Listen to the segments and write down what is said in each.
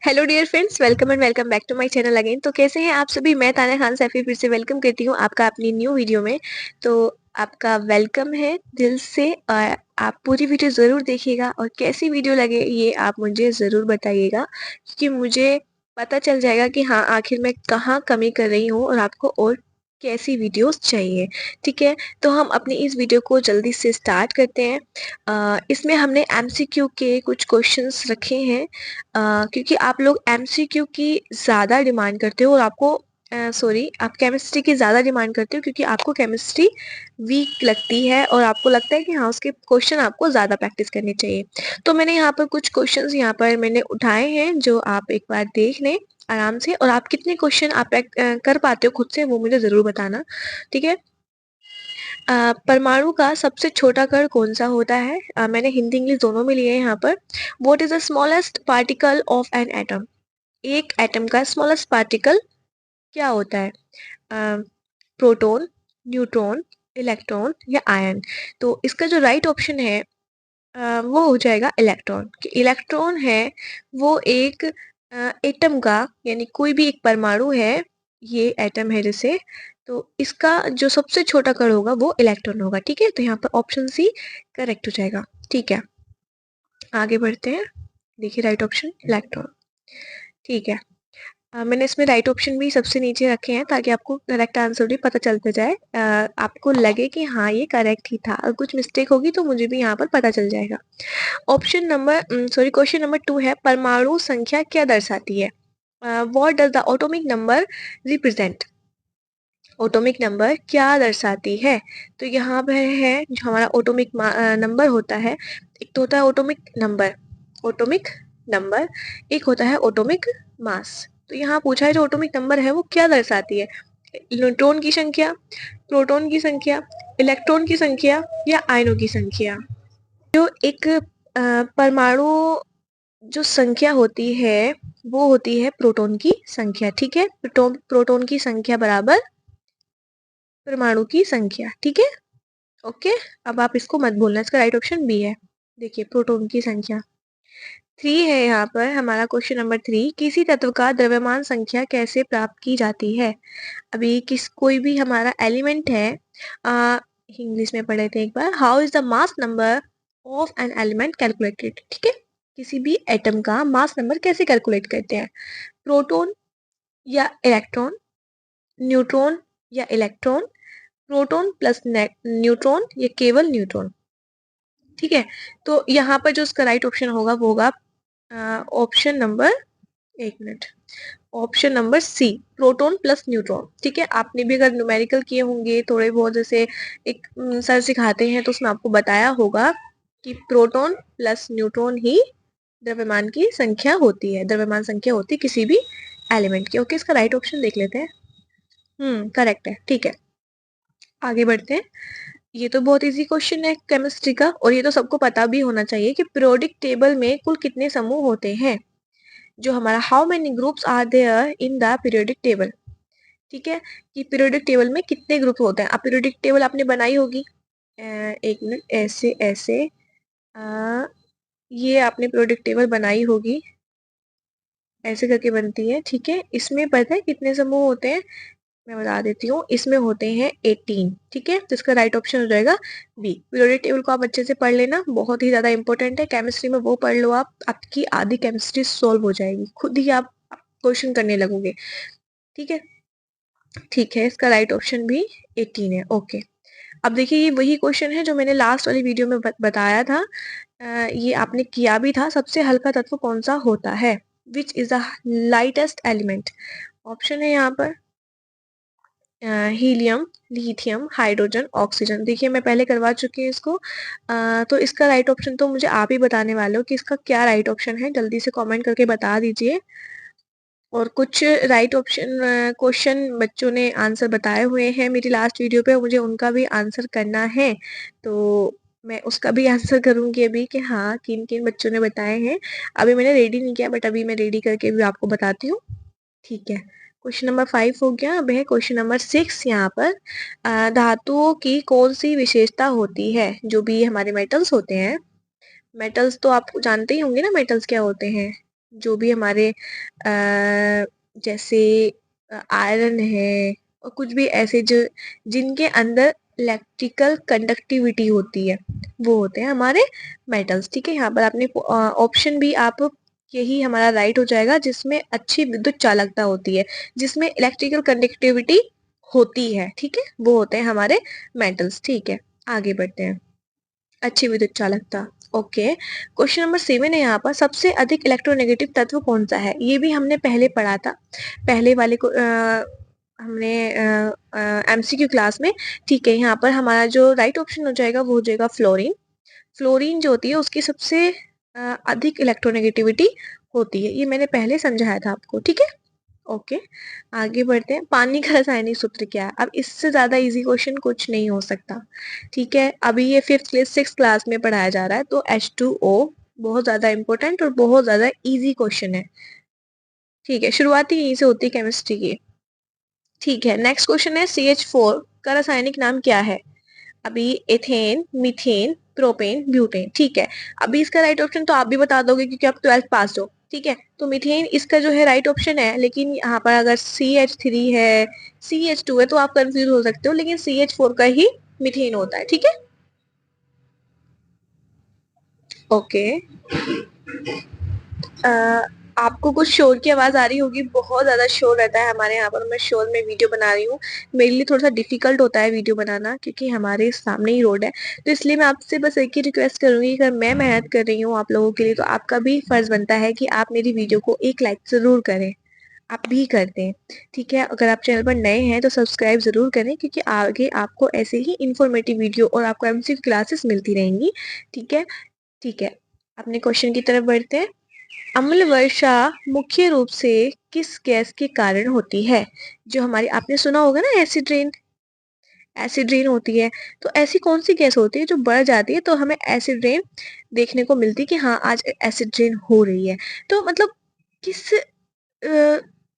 Hello dear friends, welcome and welcome back to my channel again. तो कैसे हैं आप सभी। मैं तान्या खान सैफी फिर से वेलकम करती हूँ आपका अपनी न्यू वीडियो में। तो आपका वेलकम है दिल से। और आप पूरी वीडियो ज़रूर देखिएगा और कैसी वीडियो लगे ये आप मुझे ज़रूर बताइएगा, क्योंकि मुझे पता चल जाएगा कि हाँ आखिर मैं कहाँ कमी कर रही हूँ और आपको और कैसी वीडियोस चाहिए। ठीक है, तो हम अपनी इस वीडियो को जल्दी से स्टार्ट करते हैं। इसमें हमने एमसीक्यू के कुछ क्वेश्चंस रखे हैं, क्योंकि आप लोग एमसीक्यू की ज़्यादा डिमांड करते हो और आपको आप केमिस्ट्री की ज़्यादा डिमांड करते हो, क्योंकि आपको केमिस्ट्री वीक लगती है और आपको लगता है कि हाँ उसके क्वेश्चन आपको ज़्यादा प्रैक्टिस करनी चाहिए। तो मैंने यहाँ पर कुछ क्वेश्चंस यहाँ पर मैंने उठाए हैं जो आप एक बार देख लें आराम से, और आप कितने क्वेश्चन आप कर पाते हो खुद से वो मुझे ज़रूर बताना। ठीक है। परमाणु का सबसे छोटा कण कौन सा होता है। मैंने हिंदी इंग्लिश दोनों में लिए हैं यहाँ पर। What is the smallest particle of an atom. एक एटम का स्मॉलेस्ट पार्टिकल क्या होता है। प्रोटॉन, न्यूट्रॉन, इलेक्ट्रॉन या आयन। तो इसका जो राइट ऑप्शन है वो हो जाएगा इलेक्ट्रॉन। इलेक्ट्रॉन है वो एक एटम का, यानी कोई भी एक परमाणु है, ये एटम है जैसे, तो इसका जो सबसे छोटा कण होगा वो इलेक्ट्रॉन होगा। ठीक है, तो यहाँ पर ऑप्शन सी करेक्ट हो जाएगा। ठीक है, आगे बढ़ते हैं। देखिए राइट ऑप्शन इलेक्ट्रॉन। ठीक है। मैंने इसमें राइट ऑप्शन भी सबसे नीचे रखे हैं ताकि आपको करेक्ट आंसर भी पता चलते जाए। आपको लगे कि हाँ ये करेक्ट ही था, अगर कुछ मिस्टेक होगी तो मुझे भी यहाँ पर पता चल जाएगा। क्वेश्चन नंबर 2 है, परमाणु संख्या क्या दर्शाती है। What does the atomic number represent. Atomic number क्या दर्शाती है। तो यहाँ पर है जो हमारा ऑटोमिक नंबर होता है, एक तो होता है ऑटोमिक नंबर, एक होता है ऑटोमिक मास। तो यहाँ पूछा है जो ऑटोमिक नंबर है वो क्या दर्शाती है। न्यूट्रॉन की संख्या, प्रोटॉन की संख्या, इलेक्ट्रॉन की संख्या या आयनों की संख्या। जो एक परमाणु जो संख्या होती है वो होती है प्रोटॉन की संख्या। ठीक है, प्रोटॉन की संख्या बराबर परमाणु की संख्या। ठीक है, ओके। अब आप इसको मत भूलना, इसका राइट ऑप्शन बी है। देखिए प्रोटॉन की संख्या 3 है यहाँ पर हमारा। क्वेश्चन नंबर 3, किसी तत्व का द्रव्यमान संख्या कैसे प्राप्त की जाती है। अभी कोई भी हमारा एलिमेंट है, इंग्लिश में पढ़े थे एक बार। How is the mass number of an element calculated. ठीक है, किसी भी एटम का मास नंबर कैसे कैलकुलेट करते हैं। प्रोटॉन या इलेक्ट्रॉन, न्यूट्रॉन या इलेक्ट्रॉन, प्रोटॉन प्लस न्यूट्रॉन या केवल न्यूट्रॉन। ठीक है, तो यहाँ पर जो उसका राइट ऑप्शन होगा वो होगा ऑप्शन नंबर, एक minute, option number C, proton plus neutron. ठीक है, आपने भी अगर न्यूमेरिकल किए होंगे थोड़े बहुत, जैसे एक सर सिखाते हैं तो उसमें आपको बताया होगा कि प्रोटॉन प्लस न्यूट्रॉन ही द्रव्यमान की संख्या होती है, द्रव्यमान संख्या होती है किसी भी एलिमेंट की। ओके, इसका राइट ऑप्शन देख लेते हैं। करेक्ट है। ठीक है, आगे बढ़ते हैं। ये तो बहुत इजी क्वेश्चन है केमिस्ट्री का, और ये तो सबको पता भी होना चाहिए कि पीरियोडिक टेबल में कुल कितने समूह होते हैं। जो हमारा how many groups are there in the periodic table. ठीक है, कि पीरियोडिक टेबल में कितने ग्रुप होते हैं। अब पीरियोडिक टेबल आपने बनाई होगी, एक मिनट, ऐसे ऐसे, ये आपने पीरियोडिक टेबल बनाई होगी, ऐसे करके बनती है। ठीक है, इसमें पता है कितने समूह होते हैं, मैं बता देती हूँ। इसमें होते हैं 18। ठीक है, तो इसका राइट ऑप्शन हो जाएगा बी। पीरियोडिक टेबल को आप अच्छे से पढ़ लेना, बहुत ही ज्यादा इंपॉर्टेंट है केमिस्ट्री में, वो पढ़ लो आप, आपकी आधी केमिस्ट्री सॉल्व हो जाएगी, खुद ही आप क्वेश्चन करने लगोगे। ठीक है, ठीक है, इसका राइट ऑप्शन भी 18 है। ओके, अब देखिए ये वही क्वेश्चन है जो मैंने लास्ट वाली वीडियो में बताया था। ये आपने किया भी था, सबसे हल्का तत्व कौन सा होता है। Which is the lightest element. Option है यहाँ पर हीलियम, लिथियम, हाइड्रोजन, ऑक्सीजन। देखिए मैं पहले करवा चुकी हूँ इसको। तो इसका राइट ऑप्शन तो मुझे आप ही बताने वाले हो कि इसका क्या राइट ऑप्शन है, जल्दी से कमेंट करके बता दीजिए। और कुछ राइट ऑप्शन क्वेश्चन बच्चों ने आंसर बताए हुए हैं मेरी लास्ट वीडियो पे, मुझे उनका भी आंसर करना है, तो मैं उसका भी आंसर करूंगी अभी कि हाँ किन किन बच्चों ने बताए हैं। अभी मैंने रेडी नहीं किया, बट अभी मैं रेडी करके भी आपको बताती हूँ। ठीक है, क्वेश्चन नंबर 5 हो गया। अब है क्वेश्चन नंबर 6 यहाँ पर। धातुओं की कौन सी विशेषता होती है। जो भी हमारे मेटल्स होते हैं, मेटल्स तो आप जानते ही होंगे ना, मेटल्स क्या होते हैं। जो भी हमारे जैसे आयरन है और कुछ भी ऐसे जो जिनके अंदर इलेक्ट्रिकल कंडक्टिविटी होती है वो होते हैं हमारे मेटल्स। ठीक है, यहाँ पर आपने ऑप्शन भी आप यही हमारा राइट हो जाएगा, जिसमें अच्छी विद्युत चालकता होती है, जिसमें इलेक्ट्रिकल कंडक्टिविटी होती है। ठीक है, वो होते हैं हमारे मेटल्स। ठीक है, आगे बढ़ते हैं। अच्छी विद्युत चालकता। ओके, क्वेश्चन नंबर 7 है यहाँ पर, सबसे अधिक इलेक्ट्रोनेगेटिव तत्व कौन सा है? ये भी हमने पहले पढ़ा था, पहले वाले को हमने एमसीक्यू क्लास में। ठीक है, यहाँ पर हमारा जो राइट ऑप्शन हो जाएगा वो हो जाएगा फ्लोरीन। फ्लोरीन जो होती है उसकी सबसे अधिक इलेक्ट्रोनेगेटिविटी होती है, ये मैंने पहले समझाया था आपको। ठीक है, ओके, आगे बढ़ते हैं। पानी का रासायनिक सूत्र क्या है? अब इससे ज्यादा इजी क्वेश्चन कुछ नहीं हो सकता। ठीक है, अभी ये 5th 6th क्लास में पढ़ाया जा रहा है, तो H2O बहुत ज्यादा इंपॉर्टेंट और बहुत ज्यादा इजी क्वेश्चन है। ठीक है, शुरुआती यहीं से होती है केमिस्ट्री की। ठीक है, नेक्स्ट क्वेश्चन है CH4 का रासायनिक नाम क्या है? अभी एथेन, मीथेन, प्रोपेन, ब्यूटेन। ठीक है, अभी इसका राइट ऑप्शन तो आप भी बता दोगे क्योंकि आप 12th पास हो। ठीक है, तो मीथेन इसका जो है राइट ऑप्शन है, लेकिन यहाँ पर अगर CH3 है, CH2 है, तो आप कंफ्यूज हो सकते हो, लेकिन CH4 का ही मीथेन होता है। ठीक है, ओके। आपको कुछ शोर की आवाज आ रही होगी, बहुत ज्यादा शोर रहता है हमारे यहाँ पर, मैं शोर में वीडियो बना रही हूँ। मेरे लिए थोड़ा सा डिफिकल्ट होता है वीडियो बनाना, क्योंकि हमारे सामने ही रोड है। तो इसलिए मैं आपसे बस एक ही रिक्वेस्ट करूंगी, अगर मैं मेहनत कर रही हूँ आप लोगों के लिए, तो आपका भी फर्ज बनता है कि आप मेरी वीडियो को एक लाइक जरूर करें। आप भी करते हैं। ठीक है, अगर आप चैनल पर नए हैं तो सब्सक्राइब जरूर करें, क्योंकि आगे आपको ऐसे ही इंफॉर्मेटिव वीडियो और आपको एमसीक्यू क्लासेस मिलती रहेंगी। ठीक है, ठीक है, अपने क्वेश्चन की तरफ बढ़ते हैं। अम्ल वर्षा मुख्य रूप से किस गैस के कारण होती है? जो हमारी, आपने सुना होगा ना एसिड रेन, एसिड रेन होती है। तो ऐसी कौन सी गैस होती है जो बढ़ जाती है तो हमें एसिड रेन देखने को मिलती है कि हाँ आज एसिड रेन हो रही है? तो मतलब किस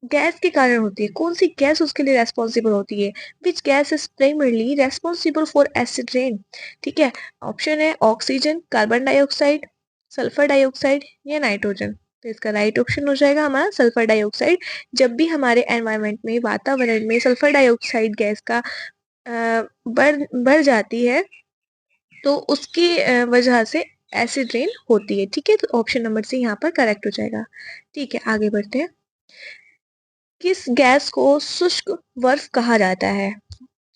गैस के कारण होती है, कौन सी गैस उसके लिए रेस्पॉन्सिबल होती है? Which gas is primarily responsible for acid rain? ठीक है, ऑप्शन है oxygen, carbon dioxide, sulphur dioxide या नाइट्रोजन। तो इसका राइट ऑप्शन हो जाएगा हमारा सल्फर डाइऑक्साइड। जब भी हमारे एनवायरनमेंट में, वातावरण में सल्फर डाइऑक्साइड गैस का बढ़ जाती है, तो उसकी वजह से एसिड रेन होती है। ठीक है, तो ऑप्शन नंबर सी यहाँ पर करेक्ट हो जाएगा। ठीक है, आगे बढ़ते हैं। किस गैस को शुष्क बर्फ कहा जाता है?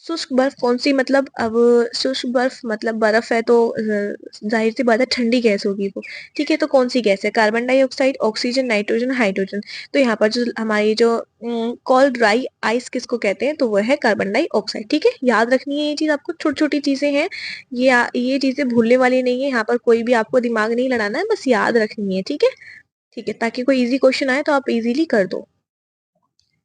शुष्क बर्फ कौन सी, मतलब अब शुष्क बर्फ मतलब बर्फ है तो जाहिर सी बात है ठंडी गैस होगी वो। ठीक है, तो कौन सी गैस है? Carbon dioxide, oxygen, nitrogen, hydrogen. तो यहाँ पर जो हमारी जो कोल्ड ड्राई आइस किसको कहते हैं, तो वह है कार्बन डाइऑक्साइड। ठीक है, याद रखनी है ये चीज आपको, छोटी छोटी चीजें हैं ये चीजें भूलने वाली नहीं है, यहाँ पर कोई भी आपको दिमाग नहीं लड़ाना है, बस याद रखनी है। ठीक है, ठीक है, ताकि कोई इजी क्वेश्चन आए तो आप इजीली कर दो।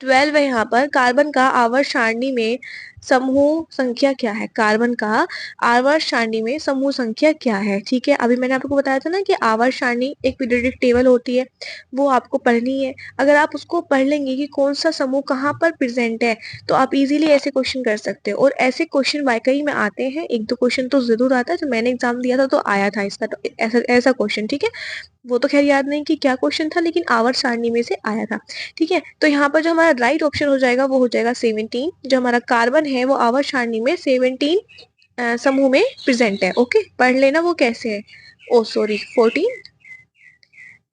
12 है यहाँ पर, कार्बन का आवर्त सारणी में समूह संख्या क्या है? कार्बन का आवर्त सारणी में समूह संख्या क्या है? ठीक है, अभी मैंने आपको बताया था ना कि आवर्त सारणी एक पीरियोडिक टेबल होती है, वो आपको पढ़नी है। अगर आप उसको पढ़ लेंगे कि कौन सा समूह कहाँ पर प्रेजेंट है, तो आप इजीली ऐसे क्वेश्चन कर सकते हो। और ऐसे क्वेश्चन वाकई में आते हैं, एक दो क्वेश्चन तो जरूर आता है, जो मैंने एग्जाम दिया था तो आया था इसका, तो ऐसा ऐसा क्वेश्चन। ठीक है, वो तो खैर याद नहीं कि क्या क्वेश्चन था, लेकिन आवर्त सारणी में से आया था। ठीक है, तो यहाँ पर जो हमारा राइट ऑप्शन हो जाएगा वो हो जाएगा 17। जो हमारा कार्बन है वो आवर्त सारणी में 17 समूह में प्रेजेंट है। ओके, पढ़ लेना वो कैसे है। ओ सॉरी, 14।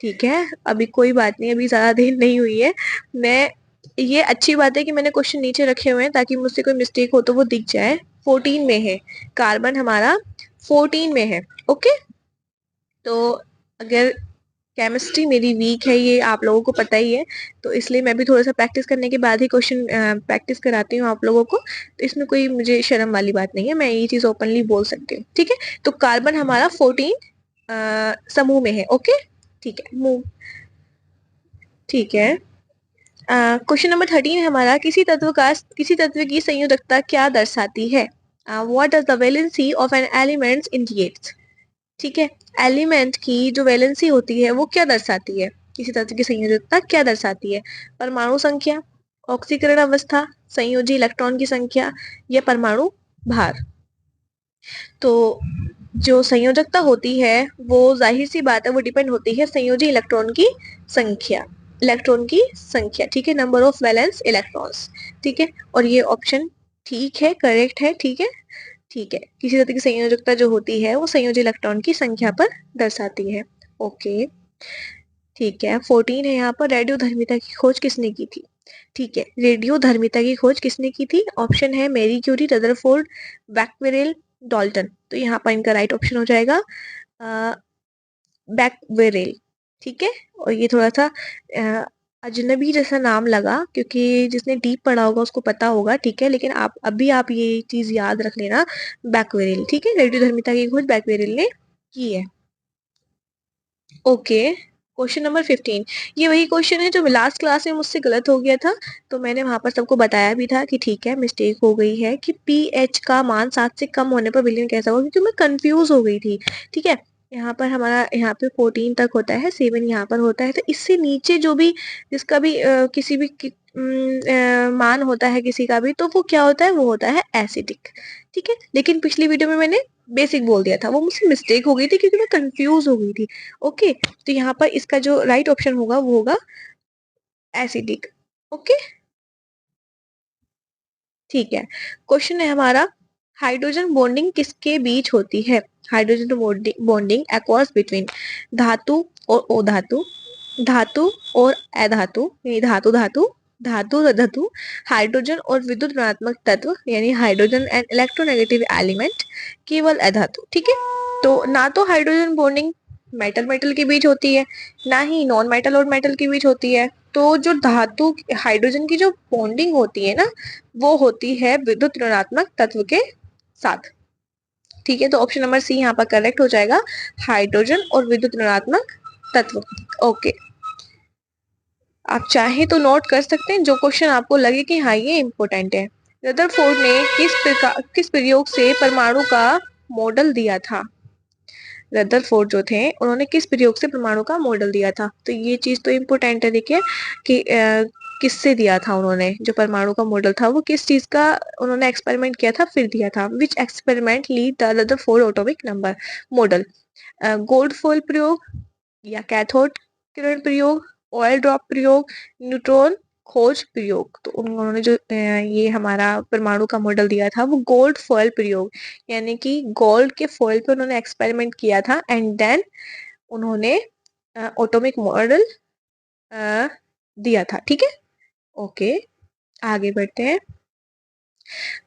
ठीक है, अभी कोई बात नहीं, अभी ज्यादा देर नहीं हुई है। मैं, ये अच्छी बात है कि मैंने क्वेश्चन नीचे रखे हुए हैं, ताकि मुझसे कोई मिस्टेक हो तो वो दिख जाए। 14 में है कार्बन हमारा, 14 में है। ओके, तो अगर केमिस्ट्री मेरी वीक है, ये आप लोगों को पता ही है, तो इसलिए मैं भी थोड़ा सा प्रैक्टिस करने के बाद ही क्वेश्चन प्रैक्टिस कराती हूँ आप लोगों को। तो इसमें कोई मुझे शर्म वाली बात नहीं है, मैं ये चीज ओपनली बोल सकती हूँ। ठीक है, तो कार्बन हमारा 14 समूह में है। ओके, ठीक है, मूव। ठीक है, क्वेश्चन नंबर 13 है हमारा, किसी तत्व की संयोजकता क्या दर्शाती है? What does the valency of an element indicates? ठीक है, एलिमेंट की जो वैलेंसी होती है वो क्या दर्शाती है? किसी तत्व की संयोजकता क्या दर्शाती है? परमाणु संख्या, ऑक्सीकरण अवस्था, संयोजी इलेक्ट्रॉन की संख्या या परमाणु भार? तो जो संयोजकता होती है वो जाहिर सी बात है वो डिपेंड होती है संयोजी इलेक्ट्रॉन की संख्या, ठीक है, नंबर ऑफ वैलेंस इलेक्ट्रॉन्स, ठीक है। और ये ऑप्शन ठीक है, करेक्ट है, ठीक है, ठीक है। किसी तरीके की संयोजकता जो होती है वो संयोजी इलेक्ट्रॉन की संख्या पर दर्शाती है। ओके, ठीक है। 14 है यहाँ पर, रेडियो धर्मिता की खोज किसने की थी? ठीक है, रेडियो धर्मिता की खोज किसने की थी? ऑप्शन है Marie Curie, Rutherford, Becquerel, Dalton. तो यहाँ पर इनका राइट ऑप्शन हो जाएगा बैक्वेरेल, ठीक है। और ये थोड़ा सा अजनबी जैसा नाम लगा क्योंकि जिसने डीप पढ़ा होगा उसको पता होगा, ठीक है, लेकिन आप ये चीज याद रख लेना, बैक्वेरेल, ठीक है। रेडियो धर्मिता की खोज बैक्वेरेल ने की है। ओके, क्वेश्चन नंबर 15, ये वही क्वेश्चन है जो लास्ट क्लास में मुझसे गलत हो गया था, तो मैंने वहां पर सबको बताया भी था कि ठीक है मिस्टेक हो गई है कि पीएच का मान 7 से कम होने पर विलयन कैसा होगा, क्योंकि मैं कंफ्यूज हो गई थी, ठीक है। यहाँ पर हमारा यहाँ पे 14 तक होता है, 7 यहाँ पर होता है, तो इससे नीचे जो भी जिसका भी किसी भी मान होता है किसी का भी, तो वो क्या होता है, वो होता है एसिडिक, ठीक है। लेकिन पिछली वीडियो में मैंने बेसिक बोल दिया था, वो मुझसे मिस्टेक हो गई थी क्योंकि मैं कंफ्यूज हो गई थी। ओके, तो यहाँ पर इसका जो राइट ऑप्शन होगा वो होगा एसिडिक। ओके, ठीक है। क्वेश्चन है हमारा, हाइड्रोजन बॉन्डिंग किसके बीच होती है? हाइड्रोजन बॉन्डिंग एक्वास बिटवीन धातु और अधातु, धातु और अधातु यानी धातु धातु, धातु धातु, हाइड्रोजन और विद्युत ऋणात्मक तत्व यानी हाइड्रोजन एंड इलेक्ट्रोनेगेटिव एलिमेंट, केवल अधातु, ठीक है। तो ना तो हाइड्रोजन बॉन्डिंग मेटल मेटल के बीच होती है, ना ही नॉन मेटल और मेटल के बीच होती है। तो जो धातु हाइड्रोजन की जो बॉन्डिंग होती है ना, वो होती है विद्युत ऋणात्मक तत्व के साथ, ठीक है। तो ऑप्शन नंबर सी यहाँ पर करेक्ट हो जाएगा, हाइड्रोजन और विद्युत ऋणात्मक तत्व। ओके, आप चाहें तो नोट कर सकते हैं जो क्वेश्चन आपको लगे कि हाँ ये इम्पोर्टेंट है। रदरफोर्ड ने किस प्रयोग से परमाणु का मॉडल दिया था? रदरफोर्ड जो थे उन्होंने किस प्रयोग से परमाणु का मॉडल दिया था? तो ये चीज तो इम्पोर्टेंट है, देखिए कि किससे दिया था उन्होंने, जो परमाणु का मॉडल था वो किस चीज का उन्होंने एक्सपेरिमेंट किया था फिर दिया था। Which experiment lead the Rutherford atomic number model? Gold foil प्रयोग, या कैथोड किरण प्रयोग, ऑयल ड्रॉप प्रयोग, न्यूट्रॉन खोज प्रयोग। तो उन्होंने जो ये हमारा परमाणु का मॉडल दिया था वो गोल्ड फॉइल प्रयोग, यानी कि गोल्ड के फॉइल पे उन्होंने एक्सपेरिमेंट किया था एंड देन उन्होंने एटॉमिक मॉडल दिया था, ठीक है। ओके, आगे बढ़ते हैं।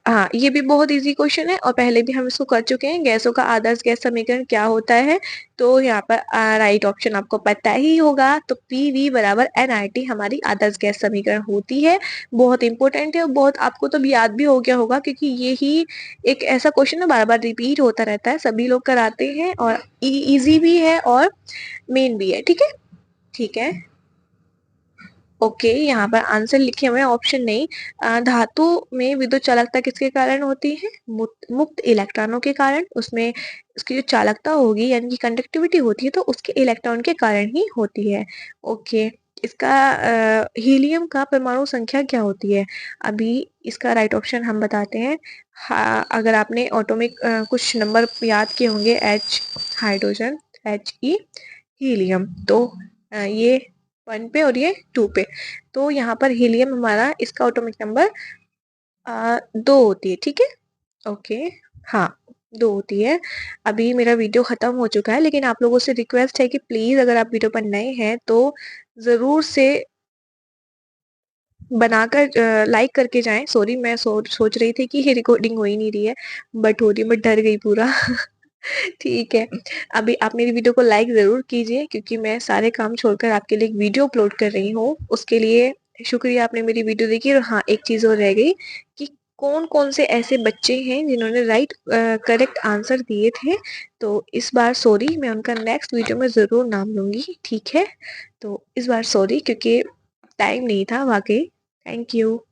हाँ, ये भी बहुत इजी क्वेश्चन है और पहले भी हम इसको कर चुके हैं। गैसों का आदर्श गैस समीकरण क्या होता है? तो यहाँ पर राइट ऑप्शन आपको पता ही होगा, तो PV बराबर NRT हमारी आदर्श गैस समीकरण होती है। बहुत इंपॉर्टेंट है और बहुत आपको तो याद भी हो गया होगा, क्योंकि ये ही एक ऐसा क्वेश्चन है बार बार रिपीट होता रहता है, सभी लोग कराते हैं और इजी भी है और मेन भी है, ठीक है, ठीक है। ओके, यहाँ पर आंसर लिखे हुए हैं, ऑप्शन नहीं। धातु में विद्युत चालकता किसके कारण होती है? मुक्त इलेक्ट्रॉनों के कारण, उसमें उसकी जो चालकता होगी यानी कि कंडक्टिविटी होती है तो उसके इलेक्ट्रॉन के कारण ही होती है। ओके, इसका हीलियम का परमाणु संख्या क्या होती है? अभी इसका राइट ऑप्शन हम बताते हैं। अगर आपने ऑटोमिक कुछ नंबर याद किए होंगे, H हाइड्रोजन, He हीलियम, तो ये 1 पे और ये 2 पे, तो यहाँ पर हीलियम हमारा इसका एटॉमिक नंबर 2 होती है, ठीक है। ओके, हाँ 2 होती है। अभी मेरा वीडियो खत्म हो चुका है, लेकिन आप लोगों से रिक्वेस्ट है कि प्लीज अगर आप वीडियो पर नए हैं तो जरूर से बनाकर लाइक करके जाएं। सॉरी, मैं सोच रही थी कि ये रिकॉर्डिंग हो ही नहीं रही है, बट हो रही है, बट डर गई पूरा। ठीक है, अभी आप मेरी वीडियो को लाइक जरूर कीजिए क्योंकि मैं सारे काम छोड़कर आपके लिए एक वीडियो अपलोड कर रही हूँ, उसके लिए शुक्रिया आपने मेरी वीडियो देखी। और हाँ, एक चीज और रह गई कि कौन कौन से ऐसे बच्चे हैं जिन्होंने राइट करेक्ट आंसर दिए थे, तो इस बार सॉरी, मैं उनका नेक्स्ट वीडियो में जरूर नाम लूंगी, ठीक है। तो इस बार सॉरी क्योंकि टाइम नहीं था वाकई। Thank you.